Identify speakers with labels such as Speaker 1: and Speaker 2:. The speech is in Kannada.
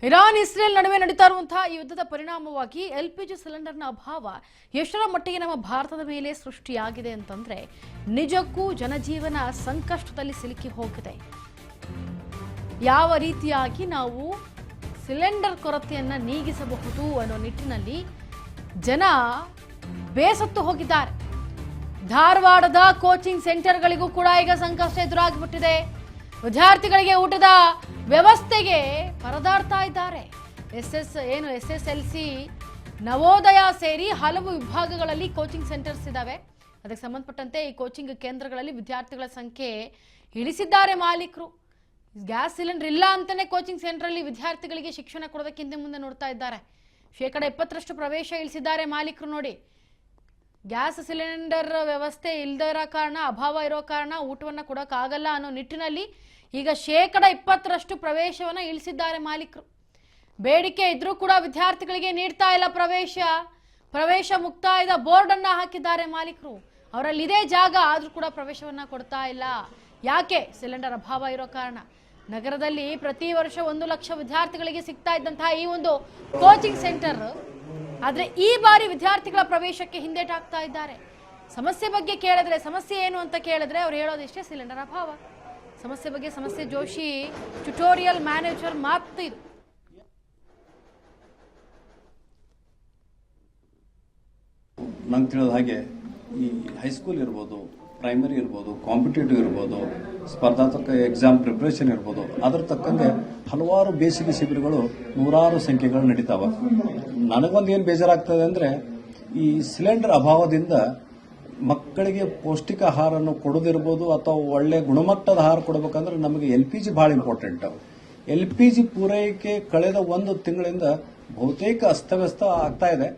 Speaker 1: ಇರಾನ್ ಇಸ್ರೇಲ್ ನಡುವೆ ನಡೀತಾ ಇರುವಂತಹ ಈ ಯುದ್ಧದ ಪರಿಣಾಮವಾಗಿ ಎಲ್ಪಿಜಿ ಸಿಲಿಂಡರ್ನ ಅಭಾವ ಎಷ್ಟರ ಮಟ್ಟಿಗೆ ನಮ್ಮ ಭಾರತದ ಮೇಲೆ ಸೃಷ್ಟಿಯಾಗಿದೆ ಅಂತಂದ್ರೆ ನಿಜಕ್ಕೂ ಜನಜೀವನ ಸಂಕಷ್ಟದಲ್ಲಿ ಸಿಲುಕಿ ಹೋಗಿದೆ. ಯಾವ ರೀತಿಯಾಗಿ ನಾವು ಸಿಲಿಂಡರ್ ಕೊರತೆಯನ್ನ ನೀಗಿಸಬಹುದು ಅನ್ನೋ ನಿಟ್ಟಿನಲ್ಲಿ ಜನ ಬೇಸತ್ತು ಹೋಗಿದ್ದಾರೆ. ಧಾರವಾಡದ ಕೋಚಿಂಗ್ ಸೆಂಟರ್ಗಳಿಗೂ ಕೂಡ ಈಗ ಸಂಕಷ್ಟ ಎದುರಾಗಿಬಿಟ್ಟಿದೆ. ವಿದ್ಯಾರ್ಥಿಗಳಿಗೆ ಊಟದ ವ್ಯವಸ್ಥೆಗೆ ಪರದಾಡ್ತಾ ಇದ್ದಾರೆ. SSLC ನವೋದಯ ಸೇರಿ ಹಲವು ವಿಭಾಗಗಳಲ್ಲಿ ಕೋಚಿಂಗ್ ಸೆಂಟರ್ಸ್ ಇದ್ದಾವೆ. ಅದಕ್ಕೆ ಸಂಬಂಧಪಟ್ಟಂತೆ ಈ ಕೋಚಿಂಗ್ ಕೇಂದ್ರಗಳಲ್ಲಿ ವಿದ್ಯಾರ್ಥಿಗಳ ಸಂಖ್ಯೆ ಇಳಿಸಿದ್ದಾರೆ ಮಾಲೀಕರು. ಗ್ಯಾಸ್ ಸಿಲಿಂಡರ್ ಇಲ್ಲ ಅಂತಾನೆ ಕೋಚಿಂಗ್ ಸೆಂಟರ್ ಅಲ್ಲಿ ವಿದ್ಯಾರ್ಥಿಗಳಿಗೆ ಶಿಕ್ಷಣ ಕೊಡೋದಕ್ಕೆ ಹಿಂದೆ ಮುಂದೆ ನೋಡ್ತಾ ಇದ್ದಾರೆ. 20% ಪ್ರವೇಶ ಇಳಿಸಿದ್ದಾರೆ ಮಾಲೀಕರು. ನೋಡಿ, ಗ್ಯಾಸ್ ಸಿಲಿಂಡರ್ ವ್ಯವಸ್ಥೆ ಇಲ್ಲದೇ ಇರೋ ಕಾರಣ, ಅಭಾವ ಇರೋ ಕಾರಣ ಊಟವನ್ನ ಕೊಡೋಕ್ಕಾಗಲ್ಲ ಅನ್ನೋ ನಿಟ್ಟಿನಲ್ಲಿ ಈಗ 20% ಪ್ರವೇಶವನ್ನ ಇಳಿಸಿದ್ದಾರೆ ಮಾಲೀಕರು. ಬೇಡಿಕೆ ಇದ್ರೂ ಕೂಡ ವಿದ್ಯಾರ್ಥಿಗಳಿಗೆ ನೀಡ್ತಾ ಇಲ್ಲ ಪ್ರವೇಶ ಮುಕ್ತಾಯದ ಬೋರ್ಡ್ ಅನ್ನ ಹಾಕಿದ್ದಾರೆ ಮಾಲೀಕರು. ಅವರಲ್ಲಿ ಇದೇ ಜಾಗ ಆದ್ರೂ ಕೂಡ ಪ್ರವೇಶವನ್ನ ಕೊಡ್ತಾ ಇಲ್ಲ. ಯಾಕೆ? ಸಿಲಿಂಡರ್ ಅಭಾವ ಇರೋ ಕಾರಣ. ನಗರದಲ್ಲಿ ಪ್ರತಿ ವರ್ಷ 1 ಲಕ್ಷ ವಿದ್ಯಾರ್ಥಿಗಳಿಗೆ ಸಿಗ್ತಾ ಇದ್ದಂತಹ ಈ ಒಂದು ಕೋಚಿಂಗ್ ಸೆಂಟರ್ ಆದ್ರೆ ಈ ಬಾರಿ ವಿದ್ಯಾರ್ಥಿಗಳ ಪ್ರವೇಶಕ್ಕೆ ಹಿಂದೇಟಾಗ್ತಾ ಇದ್ದಾರೆ. ಸಮಸ್ಯೆ ಬಗ್ಗೆ ಕೇಳಿದ್ರೆ, ಸಮಸ್ಯೆ ಏನು ಅಂತ ಕೇಳಿದ್ರೆ ಅವ್ರು ಹೇಳೋದಿಷ್ಟೇ, ಸಿಲಿಂಡರ್ ಅಭಾವ. ಸಮಸ್ಯೆ ಬಗ್ಗೆ ಸಮಸ್ಯೆ ಜೋಶಿ ಟ್ಯುಟೋರಿಯಲ್ ಮ್ಯಾನೇಜರ್ ಮಾತು ಇದು.
Speaker 2: ನಂಗೆ ತಿಳಿದ ಹಾಗೆ ಈ ಹೈಸ್ಕೂಲ್ ಇರ್ಬೋದು, ಪ್ರೈಮರಿ ಇರ್ಬೋದು, ಕಾಂಪಿಟೇಟಿವ್ ಇರ್ಬೋದು, ಸ್ಪರ್ಧಾತ್ಮಕ ಎಕ್ಸಾಮ್ ಪ್ರಿಪರೇಷನ್ ಇರ್ಬೋದು, ಅದರ ತಕ್ಕಂಗೆ ಹಲವಾರು ಬೇಸಿಗೆ ಶಿಬಿರಗಳು ನೂರಾರು ಸಂಖ್ಯೆಗಳು ನಡೀತಾವ. ನನಗೊಂದು ಏನು ಬೇಜಾರಾಗ್ತದೆ ಅಂದರೆ, ಈ ಸಿಲಿಂಡರ್ ಅಭಾವದಿಂದ ಮಕ್ಕಳಿಗೆ ಪೌಷ್ಟಿಕ ಆಹಾರವನ್ನು ಕೊಡೋದಿರ್ಬೋದು ಅಥವಾ ಒಳ್ಳೆ ಗುಣಮಟ್ಟದ ಆಹಾರ ಕೊಡಬೇಕಂದ್ರೆ ನಮಗೆ LPG ಭಾಳ ಇಂಪಾರ್ಟೆಂಟ್. LPG ಪೂರೈಕೆ ಕಳೆದ 1 ತಿಂಗಳಿಂದ ಬಹುತೇಕ ಅಸ್ತವ್ಯಸ್ತ ಆಗ್ತಾ ಇದೆ.